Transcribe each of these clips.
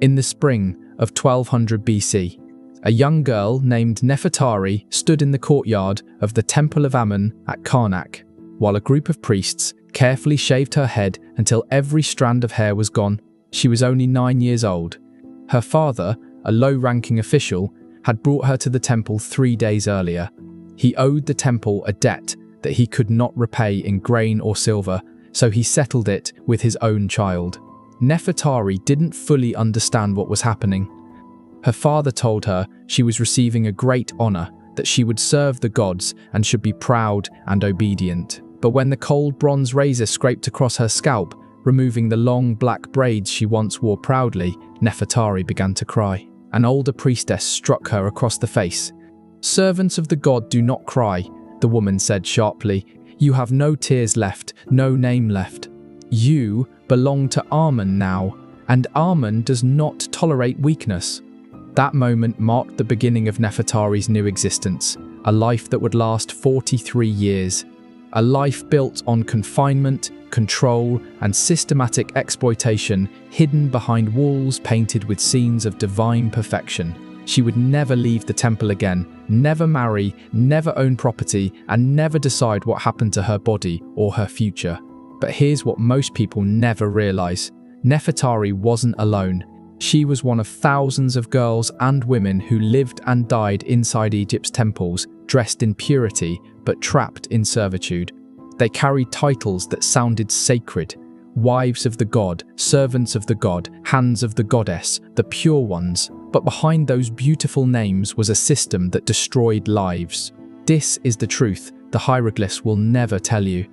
In the spring of 1200 BC, a young girl named Nefertari stood in the courtyard of the Temple of Amun at Karnak, while a group of priests carefully shaved her head until every strand of hair was gone. She was only 9 years old. Her father, a low-ranking official, had brought her to the temple 3 days earlier. He owed the temple a debt that he could not repay in grain or silver, so he settled it with his own child. Nefertari didn't fully understand what was happening. Her father told her she was receiving a great honor, that she would serve the gods and should be proud and obedient. But when the cold bronze razor scraped across her scalp, removing the long black braids she once wore proudly, Nefertari began to cry. An older priestess struck her across the face. "Servants of the god do not cry," the woman said sharply. "You have no tears left, no name left. You belong to Amun now, and Amun does not tolerate weakness." That moment marked the beginning of Nefertari's new existence, a life that would last 43 years. A life built on confinement, control, and systematic exploitation, hidden behind walls painted with scenes of divine perfection. She would never leave the temple again, never marry, never own property, and never decide what happened to her body or her future. But here's what most people never realize. Nefertari wasn't alone. She was one of thousands of girls and women who lived and died inside Egypt's temples, dressed in purity, but trapped in servitude. They carried titles that sounded sacred: wives of the god, servants of the god, hands of the goddess, the pure ones. But behind those beautiful names was a system that destroyed lives. This is the truth the hieroglyphs will never tell you.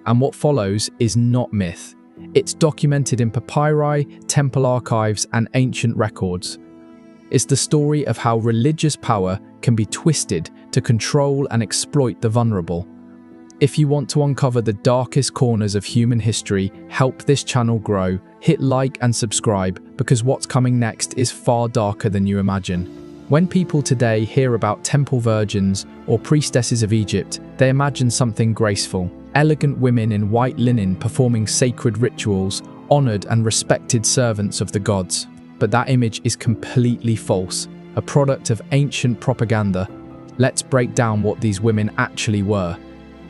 And what follows is not myth. It's documented in papyri, temple archives, and ancient records. It's the story of how religious power can be twisted to control and exploit the vulnerable. If you want to uncover the darkest corners of human history, help this channel grow, hit like and subscribe, because what's coming next is far darker than you imagine. When people today hear about temple virgins or priestesses of Egypt, they imagine something graceful. Elegant women in white linen performing sacred rituals, honored and respected servants of the gods. But that image is completely false, a product of ancient propaganda. Let's break down what these women actually were.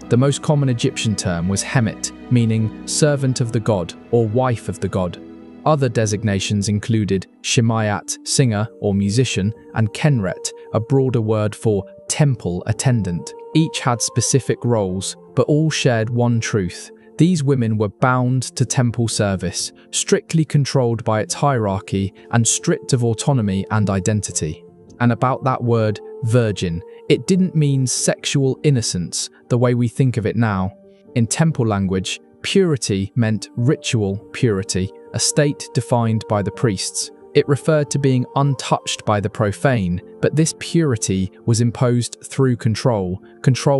The most common Egyptian term was Hemet, meaning servant of the god or wife of the god. Other designations included Shemayat, singer or musician, and Kenret, a broader word for temple attendant. Each had specific roles, but all shared one truth. These women were bound to temple service, strictly controlled by its hierarchy and stripped of autonomy and identity. And about that word, virgin, it didn't mean sexual innocence the way we think of it now. In temple language, purity meant ritual purity, a state defined by the priests. It referred to being untouched by the profane, but this purity was imposed through control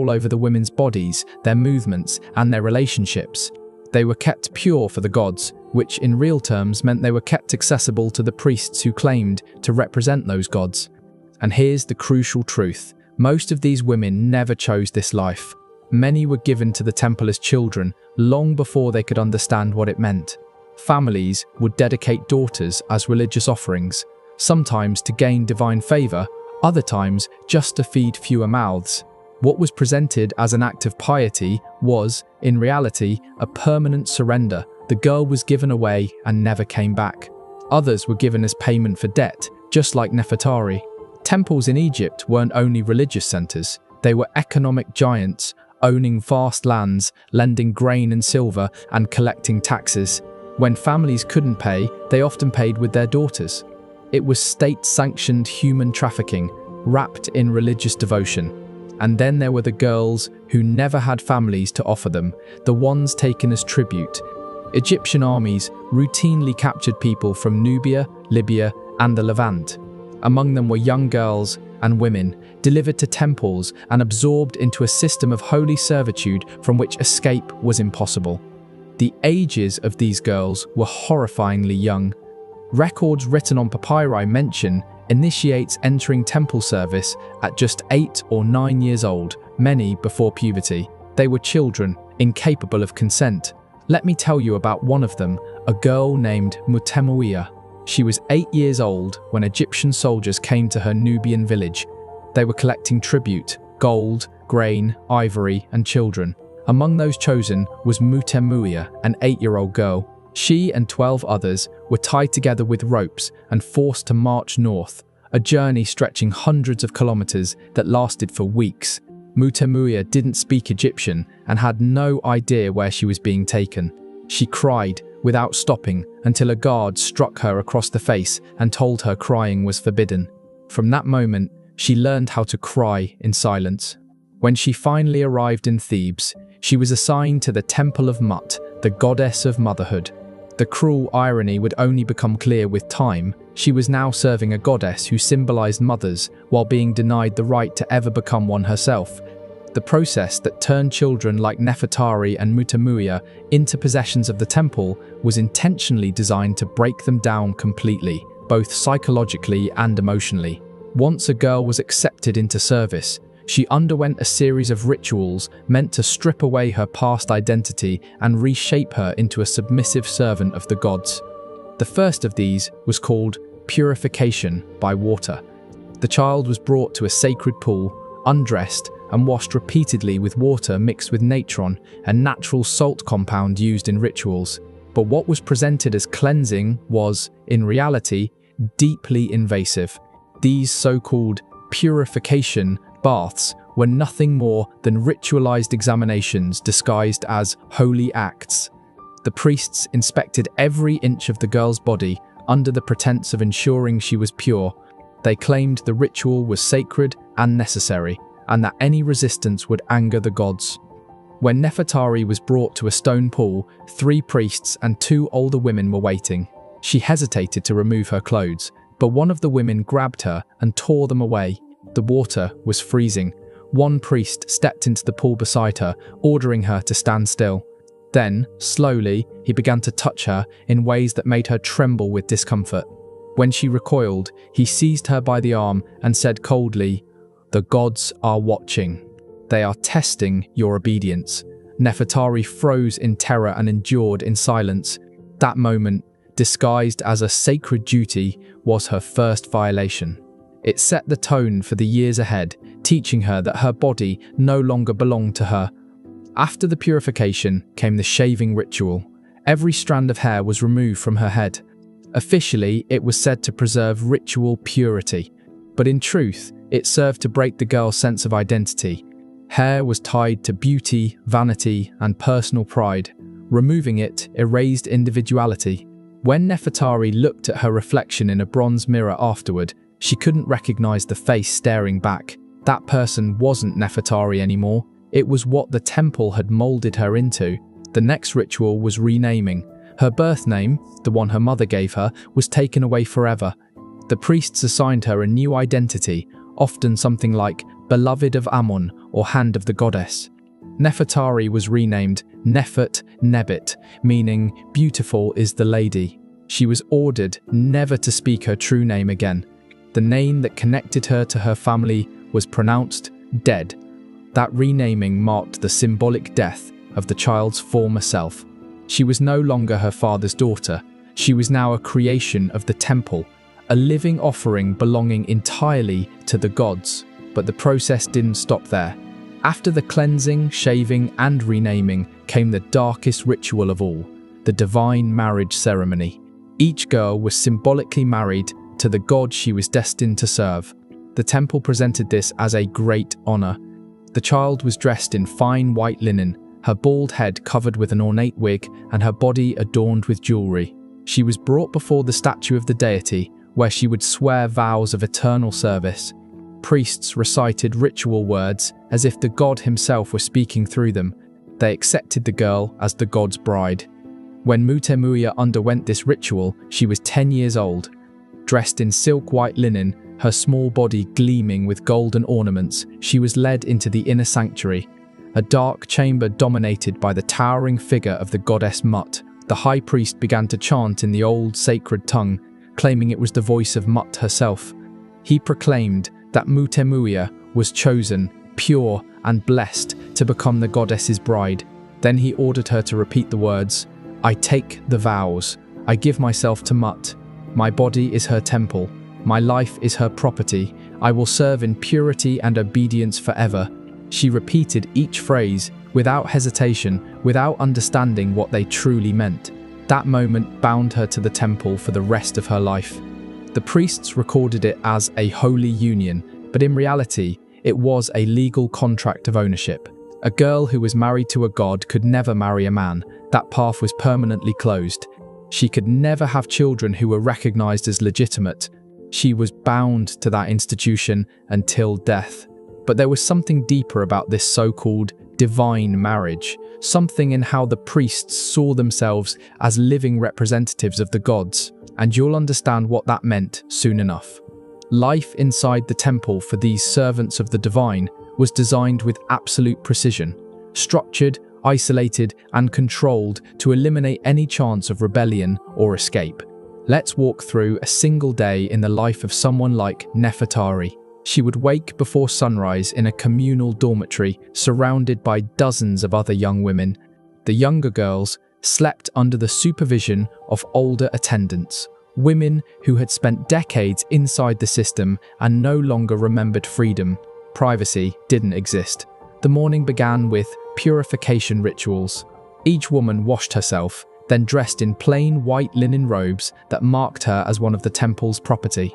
over the women's bodies, their movements, and their relationships. They were kept pure for the gods, which in real terms meant they were kept accessible to the priests who claimed to represent those gods. And here's the crucial truth. Most of these women never chose this life. Many were given to the temple as children, long before they could understand what it meant. Families would dedicate daughters as religious offerings, sometimes to gain divine favor, other times just to feed fewer mouths. What was presented as an act of piety was, in reality, a permanent surrender. The girl was given away and never came back. Others were given as payment for debt, just like Nefertari. Temples in Egypt weren't only religious centers, they were economic giants, owning vast lands, lending grain and silver, and collecting taxes. When families couldn't pay, they often paid with their daughters. It was state-sanctioned human trafficking, wrapped in religious devotion. And then there were the girls who never had families to offer them, the ones taken as tribute. Egyptian armies routinely captured people from Nubia, Libya, and the Levant. Among them were young girls and women, delivered to temples and absorbed into a system of holy servitude from which escape was impossible. The ages of these girls were horrifyingly young. Records written on papyri mention initiates entering temple service at just 8 or 9 years old, many before puberty. They were children, incapable of consent. Let me tell you about one of them, a girl named Mutemuia. She was 8 years old when Egyptian soldiers came to her Nubian village. They were collecting tribute, gold, grain, ivory, and children. Among those chosen was Mutemuia, an 8-year-old girl. She and 12 others were tied together with ropes and forced to march north, a journey stretching hundreds of kilometers that lasted for weeks. Mutemuia didn't speak Egyptian and had no idea where she was being taken. She cried without stopping until a guard struck her across the face and told her crying was forbidden. From that moment, she learned how to cry in silence. When she finally arrived in Thebes, she was assigned to the Temple of Mut, the goddess of motherhood. The cruel irony would only become clear with time. She was now serving a goddess who symbolized mothers while being denied the right to ever become one herself. The process that turned children like Nefertari and Mutemuia into possessions of the temple was intentionally designed to break them down completely, both psychologically and emotionally. Once a girl was accepted into service, she underwent a series of rituals meant to strip away her past identity and reshape her into a submissive servant of the gods. The first of these was called purification by water. The child was brought to a sacred pool, undressed, and washed repeatedly with water mixed with natron, a natural salt compound used in rituals. But what was presented as cleansing was, in reality, deeply invasive. These so-called purification baths were nothing more than ritualized examinations disguised as holy acts. The priests inspected every inch of the girl's body under the pretense of ensuring she was pure. They claimed the ritual was sacred and necessary, and that any resistance would anger the gods. When Nefertari was brought to a stone pool, 3 priests and 2 older women were waiting. She hesitated to remove her clothes, but one of the women grabbed her and tore them away. The water was freezing. One priest stepped into the pool beside her, ordering her to stand still. Then, slowly, he began to touch her in ways that made her tremble with discomfort. When she recoiled, he seized her by the arm and said coldly, "The gods are watching. They are testing your obedience." Nefertari froze in terror and endured in silence. That moment, disguised as a sacred duty, was her first violation. It set the tone for the years ahead, teaching her that her body no longer belonged to her. After the purification came the shaving ritual. Every strand of hair was removed from her head. Officially, it was said to preserve ritual purity, but in truth, it served to break the girl's sense of identity. Hair was tied to beauty, vanity, and personal pride. Removing it erased individuality. When Nefertari looked at her reflection in a bronze mirror afterward, she couldn't recognize the face staring back. That person wasn't Nefertari anymore. It was what the temple had molded her into. The next ritual was renaming. Her birth name, the one her mother gave her, was taken away forever. The priests assigned her a new identity, often something like Beloved of Amun or Hand of the Goddess. Nefertari was renamed Nefert Nebit, meaning Beautiful is the Lady. She was ordered never to speak her true name again. The name that connected her to her family was pronounced dead. That renaming marked the symbolic death of the child's former self. She was no longer her father's daughter. She was now a creation of the temple, a living offering belonging entirely to the gods. But the process didn't stop there. After the cleansing, shaving, and renaming came the darkest ritual of all, the divine marriage ceremony. Each girl was symbolically married to the god she was destined to serve. The temple presented this as a great honor. The child was dressed in fine white linen, her bald head covered with an ornate wig and her body adorned with jewelry. She was brought before the statue of the deity, where she would swear vows of eternal service. Priests recited ritual words as if the god himself were speaking through them. They accepted the girl as the god's bride. When Mutemuia underwent this ritual, she was 10 years old. Dressed in silk white linen, her small body gleaming with golden ornaments, she was led into the inner sanctuary, a dark chamber dominated by the towering figure of the goddess Mut. The high priest began to chant in the old sacred tongue, claiming it was the voice of Mut herself. He proclaimed that Mutemuia was chosen, pure and blessed to become the goddess's bride. Then he ordered her to repeat the words, "I take the vows. I give myself to Mut." My body is her temple. My life is her property. I will serve in purity and obedience forever. She repeated each phrase without hesitation, without understanding what they truly meant. That moment bound her to the temple for the rest of her life. The priests recorded it as a holy union, but in reality, it was a legal contract of ownership. A girl who was married to a god could never marry a man. That path was permanently closed. She could never have children who were recognized as legitimate. She was bound to that institution until death. But there was something deeper about this so-called divine marriage, something in how the priests saw themselves as living representatives of the gods, and you'll understand what that meant soon enough. Life inside the temple for these servants of the divine was designed with absolute precision, structured, isolated, and controlled to eliminate any chance of rebellion or escape. Let's walk through a single day in the life of someone like Nefertari. She would wake before sunrise in a communal dormitory surrounded by dozens of other young women. The younger girls slept under the supervision of older attendants, women who had spent decades inside the system and no longer remembered freedom. Privacy didn't exist. The morning began with purification rituals. Each woman washed herself, then dressed in plain white linen robes that marked her as one of the temple's property.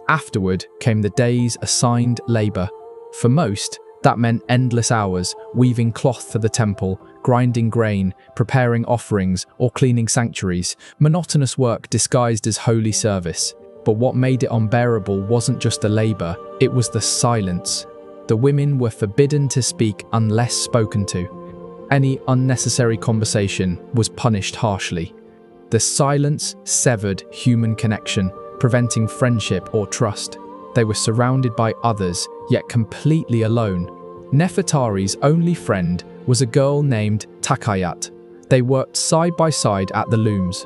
Afterward came the day's assigned labor. For most, that meant endless hours, weaving cloth for the temple, grinding grain, preparing offerings, or cleaning sanctuaries, monotonous work disguised as holy service. But what made it unbearable wasn't just the labor, it was the silence. The women were forbidden to speak unless spoken to. Any unnecessary conversation was punished harshly. The silence severed human connection, preventing friendship or trust. They were surrounded by others, yet completely alone. Nefertari's only friend was a girl named Takayat. They worked side by side at the looms.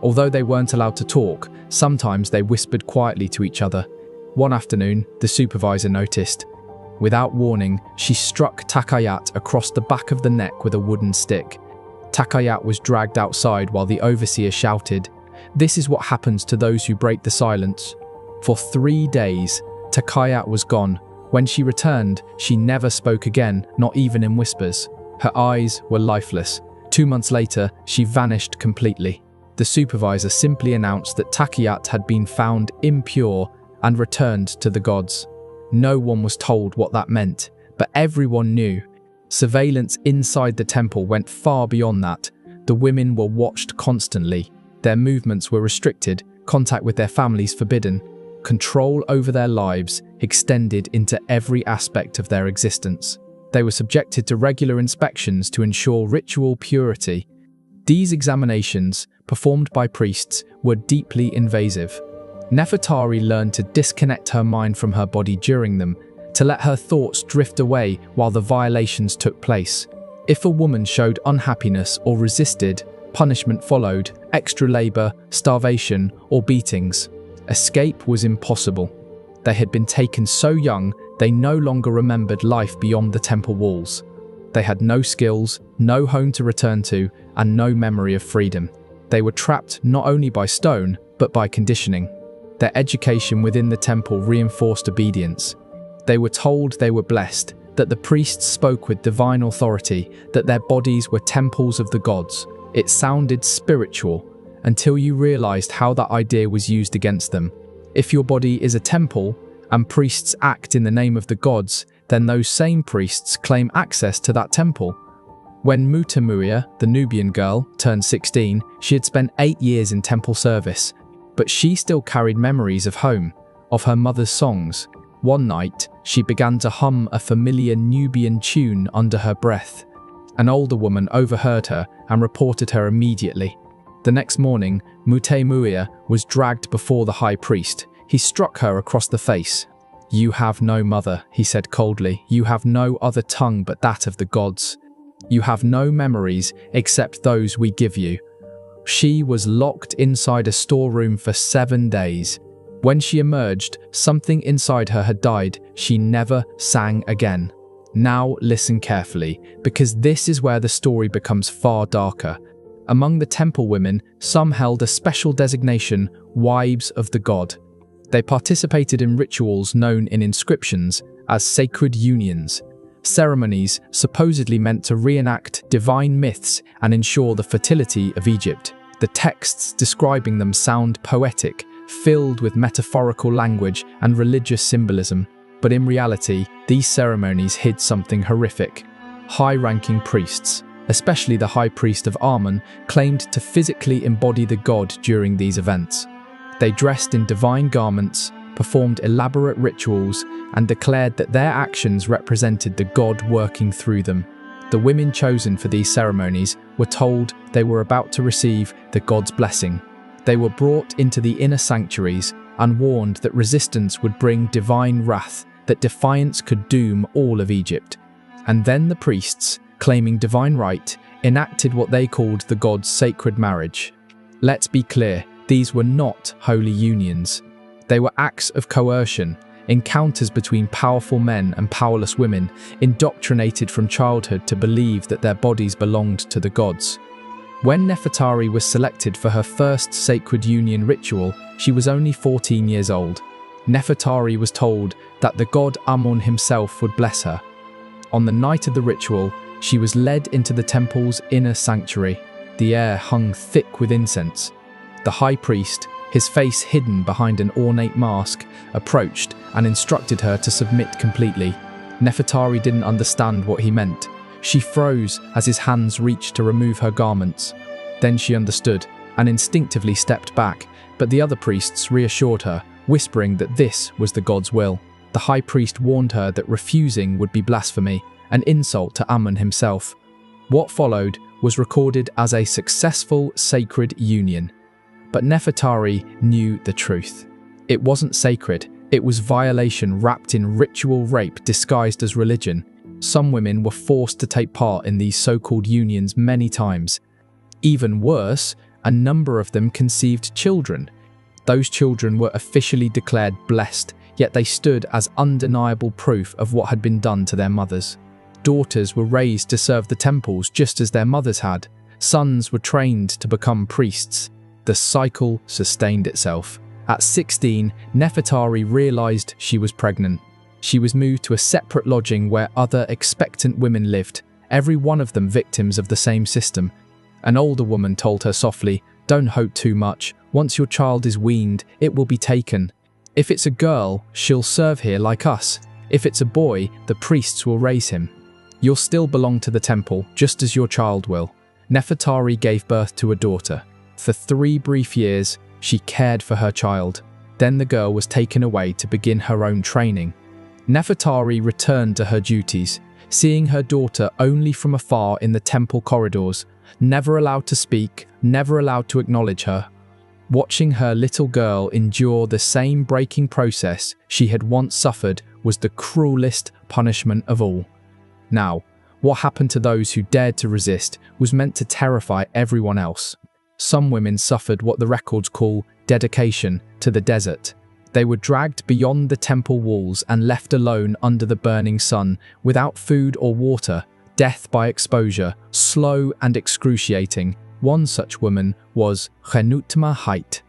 Although they weren't allowed to talk, sometimes they whispered quietly to each other. One afternoon, the supervisor noticed. Without warning, she struck Takayat across the back of the neck with a wooden stick. Takayat was dragged outside while the overseer shouted, "This is what happens to those who break the silence." For 3 days, Takayat was gone. When she returned, she never spoke again, not even in whispers. Her eyes were lifeless. 2 months later, she vanished completely. The supervisor simply announced that Takayat had been found impure and returned to the gods. No one was told what that meant, but everyone knew. Surveillance inside the temple went far beyond that. The women were watched constantly. Their movements were restricted, contact with their families forbidden. Control over their lives extended into every aspect of their existence. They were subjected to regular inspections to ensure ritual purity. These examinations, performed by priests, were deeply invasive. Nefertari learned to disconnect her mind from her body during them, to let her thoughts drift away while the violations took place. If a woman showed unhappiness or resisted, punishment followed: extra labor, starvation, or beatings. Escape was impossible. They had been taken so young, they no longer remembered life beyond the temple walls. They had no skills, no home to return to, and no memory of freedom. They were trapped not only by stone, but by conditioning. Their education within the temple reinforced obedience. They were told they were blessed, that the priests spoke with divine authority, that their bodies were temples of the gods. It sounded spiritual, until you realized how that idea was used against them. If your body is a temple, and priests act in the name of the gods, then those same priests claim access to that temple. When Mutamuya, the Nubian girl, turned 16, she had spent 8 years in temple service, but she still carried memories of home, of her mother's songs. One night, she began to hum a familiar Nubian tune under her breath. An older woman overheard her and reported her immediately. The next morning, Mutamuya was dragged before the high priest. He struck her across the face. "You have no mother," he said coldly. "You have no other tongue but that of the gods. You have no memories except those we give you." She was locked inside a storeroom for 7 days. When she emerged, something inside her had died. She never sang again. Now listen carefully, because this is where the story becomes far darker. Among the temple women, some held a special designation, wives of the god. They participated in rituals known in inscriptions as sacred unions, ceremonies supposedly meant to reenact divine myths and ensure the fertility of Egypt. The texts describing them sound poetic, filled with metaphorical language and religious symbolism. But in reality, these ceremonies hid something horrific. High-ranking priests, especially the high priest of Amun, claimed to physically embody the god during these events. They dressed in divine garments, performed elaborate rituals, and declared that their actions represented the god working through them. The women chosen for these ceremonies were told they were about to receive the god's blessing. They were brought into the inner sanctuaries and warned that resistance would bring divine wrath, that defiance could doom all of Egypt. And then the priests, claiming divine right, enacted what they called the god's sacred marriage. Let's be clear, these were not holy unions. They were acts of coercion, encounters between powerful men and powerless women, indoctrinated from childhood to believe that their bodies belonged to the gods. When Nefertari was selected for her first sacred union ritual, she was only 14 years old. Nefertari was told that the god Amun himself would bless her. On the night of the ritual, she was led into the temple's inner sanctuary. The air hung thick with incense. The high priest, his face hidden behind an ornate mask, approached and instructed her to submit completely. Nefertari didn't understand what he meant. She froze as his hands reached to remove her garments. Then she understood and instinctively stepped back, but the other priests reassured her, whispering that this was the god's will. The high priest warned her that refusing would be blasphemy, an insult to Amun himself. What followed was recorded as a successful sacred union. But Nefertari knew the truth. It wasn't sacred, it was violation wrapped in ritual rape disguised as religion. Some women were forced to take part in these so-called unions many times. Even worse, a number of them conceived children. Those children were officially declared blessed, yet they stood as undeniable proof of what had been done to their mothers. Daughters were raised to serve the temples just as their mothers had. Sons were trained to become priests. The cycle sustained itself. At 16, Nefertari realized she was pregnant. She was moved to a separate lodging where other expectant women lived, every one of them victims of the same system. An older woman told her softly, "Don't hope too much. Once your child is weaned, it will be taken. If it's a girl, she'll serve here like us. If it's a boy, the priests will raise him. You'll still belong to the temple, just as your child will." Nefertari gave birth to a daughter. For 3 brief years, she cared for her child. Then the girl was taken away to begin her own training. Nefertari returned to her duties, seeing her daughter only from afar in the temple corridors, never allowed to speak, never allowed to acknowledge her. Watching her little girl endure the same breaking process she had once suffered was the cruelest punishment of all. Now, what happened to those who dared to resist was meant to terrify everyone else. Some women suffered what the records call dedication to the desert. They were dragged beyond the temple walls and left alone under the burning sun, without food or water, death by exposure, slow and excruciating. One such woman was Khenutma Hait.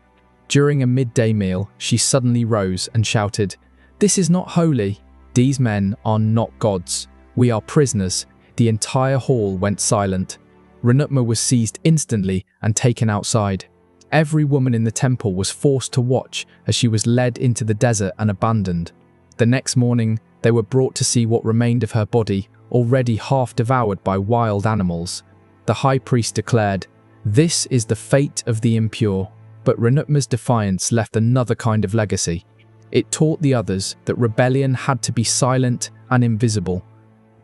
During a midday meal, she suddenly rose and shouted, "This is not holy. These men are not gods. We are prisoners." The entire hall went silent. Renutma was seized instantly and taken outside. Every woman in the temple was forced to watch as she was led into the desert and abandoned. The next morning, they were brought to see what remained of her body, already half devoured by wild animals. The high priest declared, "This is the fate of the impure." But Renutma's defiance left another kind of legacy. It taught the others that rebellion had to be silent and invisible.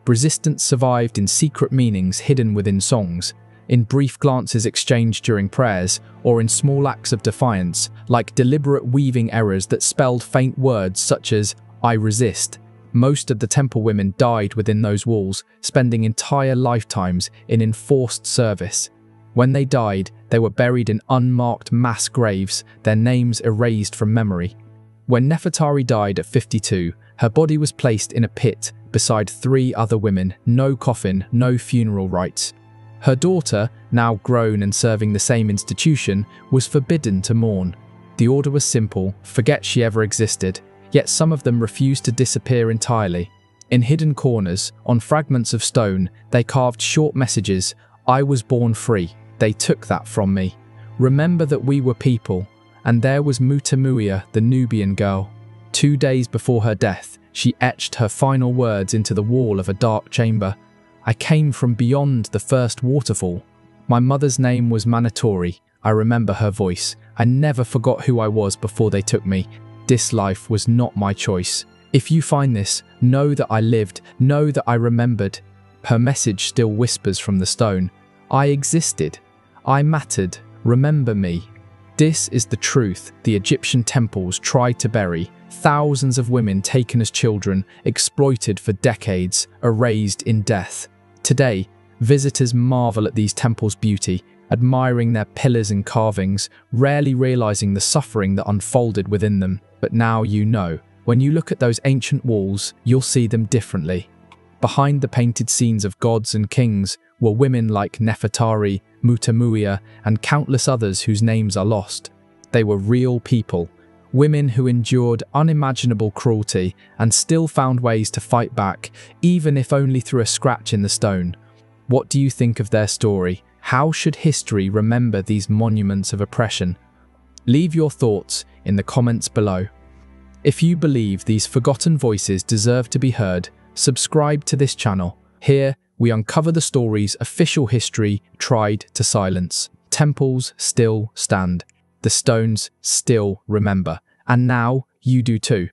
Resistance survived in secret meanings hidden within songs, in brief glances exchanged during prayers, or in small acts of defiance, like deliberate weaving errors that spelled faint words such as, "I resist." Most of the temple women died within those walls, spending entire lifetimes in enforced service. When they died, they were buried in unmarked mass graves, their names erased from memory. When Nefertari died at 52, her body was placed in a pit beside 3 other women, no coffin, no funeral rites. Her daughter, now grown and serving the same institution, was forbidden to mourn. The order was simple: forget she ever existed, yet some of them refused to disappear entirely. In hidden corners, on fragments of stone, they carved short messages: "I was born free. They took that from me. Remember that we were people." And there was Mutamuia, the Nubian girl. 2 days before her death, she etched her final words into the wall of a dark chamber. "I came from beyond the first waterfall. My mother's name was Manatori. I remember her voice. I never forgot who I was before they took me. This life was not my choice. If you find this, know that I lived, know that I remembered." Her message still whispers from the stone. "I existed. I mattered. Remember me." This is the truth the Egyptian temples tried to bury. Thousands of women taken as children, exploited for decades, erased in death. Today, visitors marvel at these temples' beauty, admiring their pillars and carvings, rarely realizing the suffering that unfolded within them. But now you know. When you look at those ancient walls, you'll see them differently. Behind the painted scenes of gods and kings were women like Nefertari, Mutamuia, and countless others whose names are lost. They were real people, women who endured unimaginable cruelty and still found ways to fight back, even if only through a scratch in the stone. What do you think of their story? How should history remember these monuments of oppression? Leave your thoughts in the comments below. If you believe these forgotten voices deserve to be heard, subscribe to this channel. Here, we uncover the stories official history tried to silence. Temples still stand. The stones still remember. And now, you do too.